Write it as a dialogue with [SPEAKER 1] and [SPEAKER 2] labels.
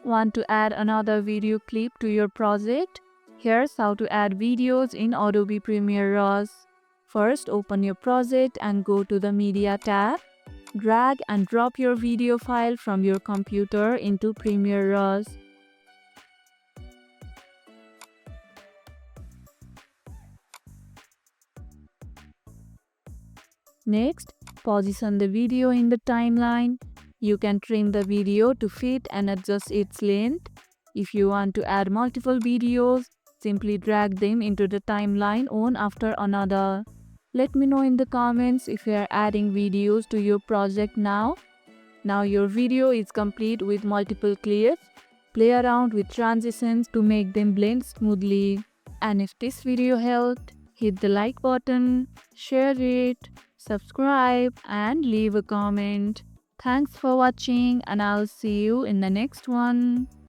[SPEAKER 1] Want to add another video clip to your project? Here's how to add videos in Adobe Premiere Rush. First, open your project and go to the Media tab. Drag and drop your video file from your computer into Premiere Rush. Next, position the video in the timeline. You can trim the video to fit and adjust its length. If you want to add multiple videos, simply drag them into the timeline one after another. Let me know in the comments if you are adding videos to your project now. Now your video is complete with multiple clips. Play around with transitions to make them blend smoothly. And if this video helped, hit the like button, share it, subscribe and leave a comment. Thanks for watching and I'll see you in the next one.